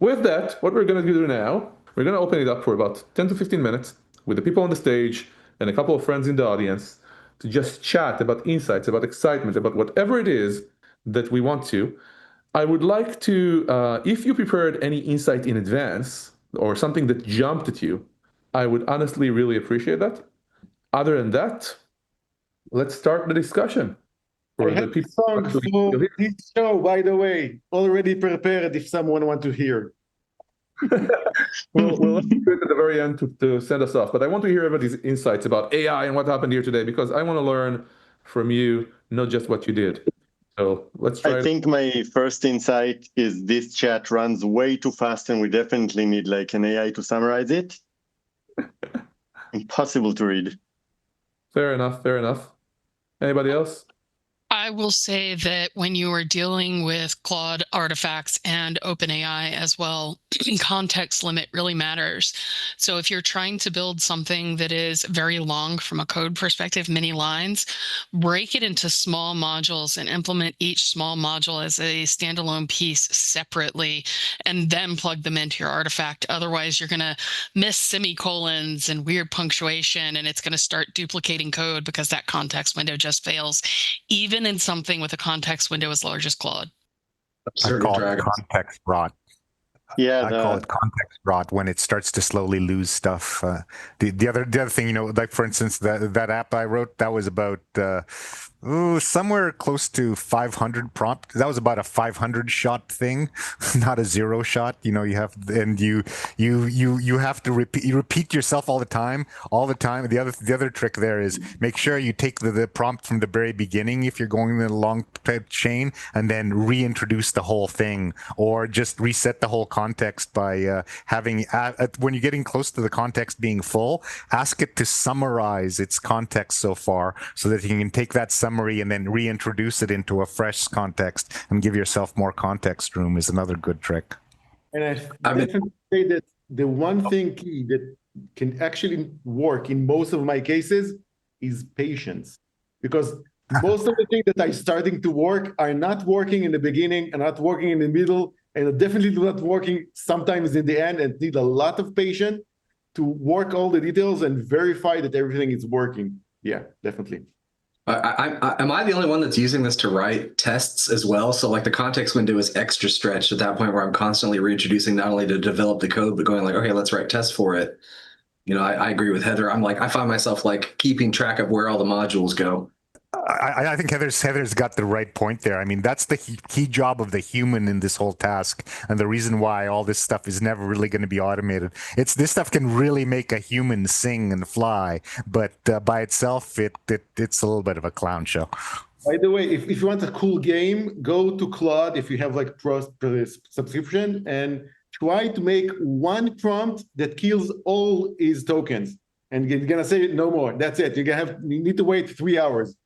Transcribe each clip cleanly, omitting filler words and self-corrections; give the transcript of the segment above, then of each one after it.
With that, what we're going to do now, we're going to open it up for about 10 to 15 minutes with the people on the stage and a couple of friends in the audience to just chat about insights, about excitement, about whatever it is that we want to. I would like to, if you prepared any insight in advance or something that jumped at you, I would honestly really appreciate that. Other than that, let's start the discussion. I have a song for this show, by the way, already prepared if someone wants to hear. We'll let you do it at the very end to send us off. But I want to hear everybody's insights about AI and what happened here today, because I want to learn from you, not just what you did. So let's try. I think my first insight is this chat runs way too fast and we definitely need like an AI to summarize it. Impossible to read. Fair enough, fair enough. Anybody else? I will say that when you are dealing with Claude artifacts and OpenAI as well, context limit really matters. So if you're trying to build something that is very long from a code perspective, many lines, break it into small modules and implement each small module as a standalone piece separately, and then plug them into your artifact. Otherwise, you're going to miss semicolons and weird punctuation, and it's going to start duplicating code because that context window just fails, even in something with a context window as large as Claude. I call it context rot. Yeah, I call it context rot when it starts to slowly lose stuff. The other thing, like for instance, that app I wrote, that was about somewhere close to 500 prompt. That was about a 500 shot thing, not a 0 shot. You have you have to repeat yourself all the time. The other trick there is make sure you take the prompt from the very beginning if you're going in a long chain, and then reintroduce the whole thing, or just reset the whole context by having when you're getting close to the context being full, ask it to summarize its context so far, so that you can take that summary and then reintroduce it into a fresh context and give yourself more context room is another good trick. And I definitely say that the one thing key that can actually work in most of my cases is patience, because most of the things that are starting to work are not working in the beginning and not working in the middle, and definitely not working sometimes in the end, and need a lot of patience to work all the details and verify that everything is working. Yeah, definitely. Am I the only one that's using this to write tests as well? So like the context window is extra stretched at that point where I'm constantly reintroducing, not only to develop the code, but going like, okay, let's write tests for it. I agree with Heather. I find myself like keeping track of where all the modules go. I think Heather's got the right point there. I mean, that's the key job of the human in this whole task, and the reason why all this stuff is never really going to be automated. This stuff can really make a human sing and fly, but by itself, it's a little bit of a clown show. By the way, if you want a cool game, go to Claude if you have like pro subscription, and try to make one prompt that kills all his tokens, and you're gonna say no more. That's it. You need to wait 3 hours.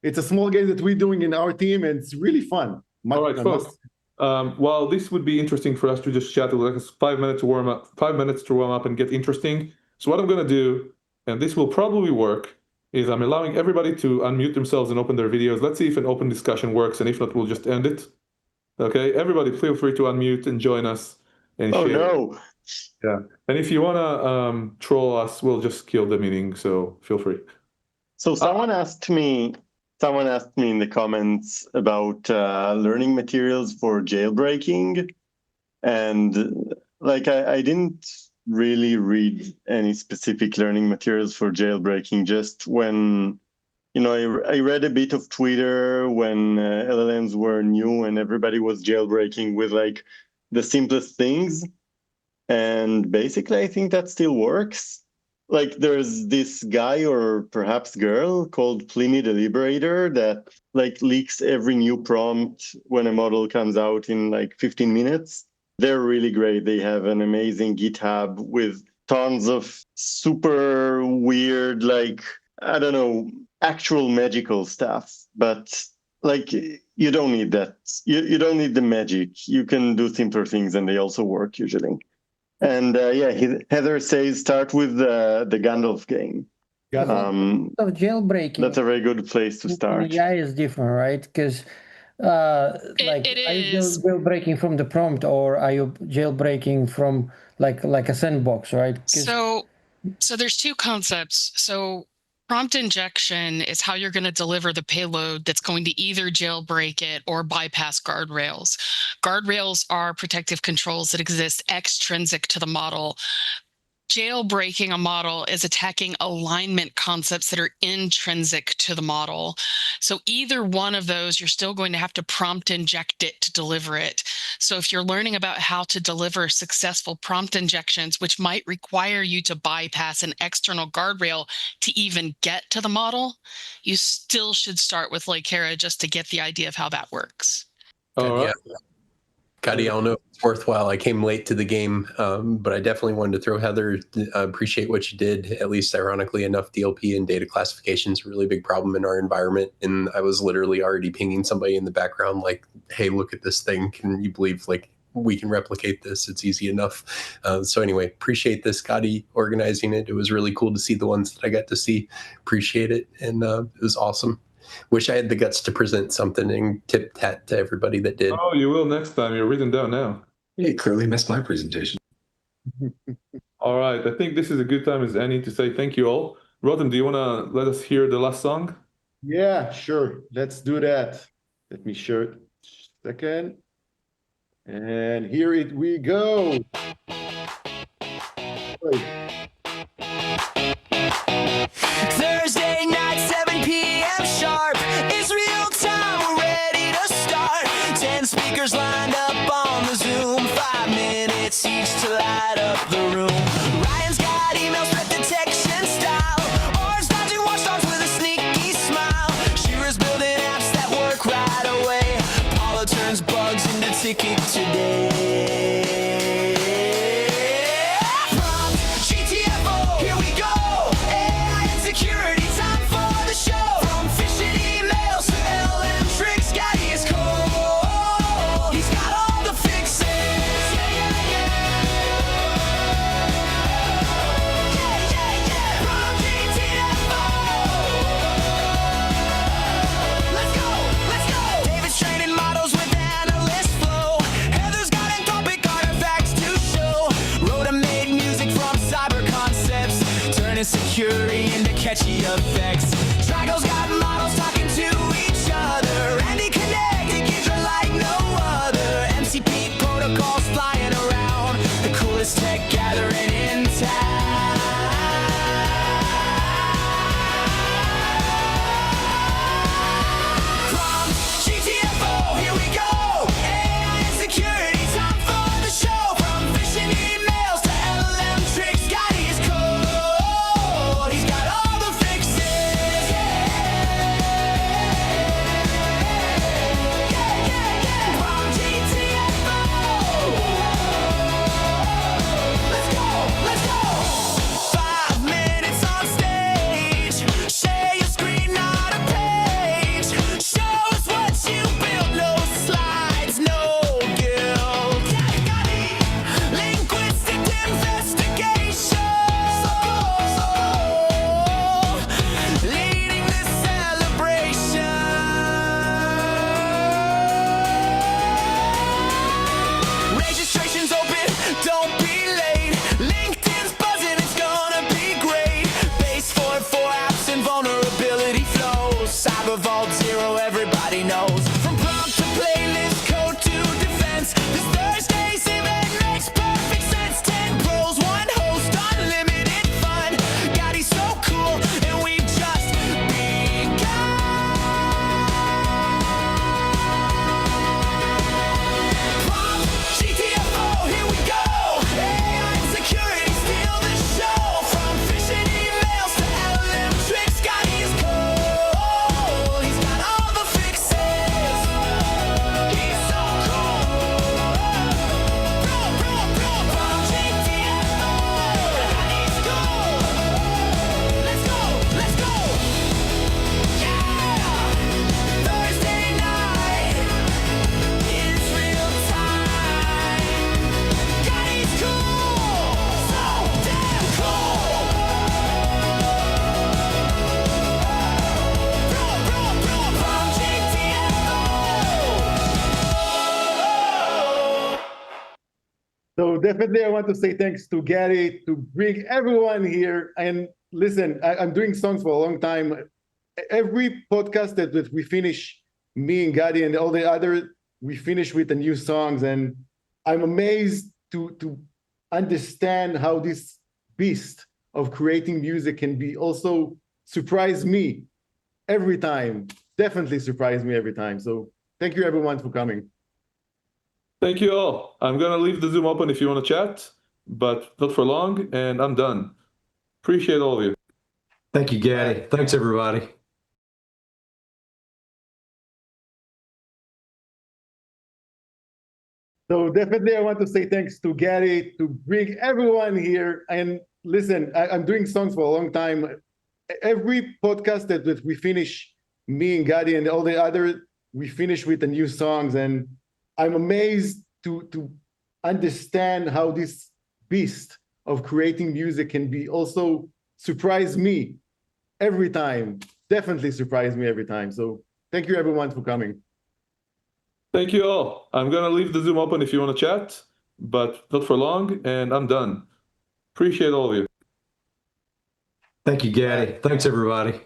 It's a small game that we're doing in our team, and it's really fun. All right, folks. While this would be interesting for us to just chat, like 5 minutes to warm up and get interesting. So what I'm going to do, and this will probably work, is I'm allowing everybody to unmute themselves and open their videos. Let's see if an open discussion works, and if not, we'll just end it. Okay, everybody, feel free to unmute and join us and share. No. Yeah, and if you want to troll us, we'll just kill the meeting. So feel free. So someone asked me in the comments about learning materials for jailbreaking, and like I didn't really read any specific learning materials for jailbreaking. Just when I read a bit of Twitter when LLMs were new and everybody was jailbreaking with like the simplest things, and basically I think that still works. Like there's this guy or perhaps girl called Pliny the Liberator that like leaks every new prompt when a model comes out in like 15 minutes. They're really great. They have an amazing GitHub with tons of super weird, like, I don't know, actual magical stuff. But like, you don't need that. You don't need the magic. You can do simpler things and they also work usually. And Heather says start with the Gandalf game. So jailbreaking. That's a very good place to start. AI is different, right? Because Like, it are you is. jailbreaking from the prompt, or are you jailbreaking from like a sandbox, right? So there's two concepts. So prompt injection is how you're going to deliver the payload that's going to either jailbreak it or bypass guardrails. Guardrails are protective controls that exist extrinsic to the model. Jailbreaking a model is attacking alignment concepts that are intrinsic to the model. So either one of those, you're still going to have to prompt inject it to deliver it. So if you're learning about how to deliver successful prompt injections, which might require you to bypass an external guardrail to even get to the model, you still should start with Lakera just to get the idea of how that works. All right. Yeah. Gadi, I don't know if it's worthwhile. I came late to the game, but I definitely wanted to throw Heather. Appreciate what you did. At least, ironically enough, DLP and data classification is a really big problem in our environment. And I was literally already pinging somebody in the background, like, "Hey, look at this thing. Can you believe like we can replicate this? It's easy enough." So anyway, appreciate this, Gadi, organizing it. It was really cool to see the ones that I got to see. Appreciate it, and it was awesome. Wish I had the guts to present something and tip tat to everybody that did. Oh, you will next time. You're written down now. You clearly missed my presentation. All right. I think this is a good time as any to say thank you all. Rotem, do you want to let us hear the last song? Yeah, sure. Let's do that. Let me share it. Second. And here we go. Thursday night, 7 p.m. sharp. It's real time, we're ready to start. 10 speakers lined up on the Zoom. 5 minutes each to light up the room. Ryan's got email threat detection style. Orange dodging watchdogs with a sneaky smile. Shira's building apps that work right away. Paula turns bugs into ticket today. From GTFO, here we go. AI and security, time for the show. From phishing emails to LM tricks, Gadi is cold. He's got all the fixes. Yeah, yeah, yeah. Yeah, yeah, yeah. From GTFO. Let's go, let's go. David's training models with analyst flow. Heather's got anthropic artifacts to show. Rhoda made music from cyber concepts, turning security into catchy effects. Trigo's got models talking to each other. Andy connected gives her like no other. MCP protocols flying around. The coolest tech gathering in town. From GTFO, here we go. AI and security, time for the show. From phishing emails to LLM tricks, Gadi is cold. He's got all the fixes. Yeah, yeah, yeah. From GTFO. Let's go, let's go. definitely I want to say thanks to Gadi to bring everyone here. And listen, I'm doing songs for a long time. Every podcast that we finish, me and Gadi and all the other, we finish with the new songs. And I'm amazed to understand how this beast of creating music can be also surprise me every time. Definitely surprise me every time. So thank you everyone for coming. Thank you all. I'm going to leave the Zoom open if you want to chat, but not for long, and I'm done. Appreciate all of you. Thank you, Gadi. Thanks, everybody. So definitely I want to say thanks to Gadi to bring everyone here. And listen, I'm doing songs for a long time. Every podcast that we finish, me and Gadi and all the other, we finish with the new songs. And I'm amazed to understand how this beast of creating music can be also surprise me every time. Definitely surprise me every time. So thank you everyone for coming. Thank you all. I'm going to leave the Zoom open if you want to chat, but not for long, and I'm done. Appreciate all of you. Thank you, Gadi. Thanks, everybody.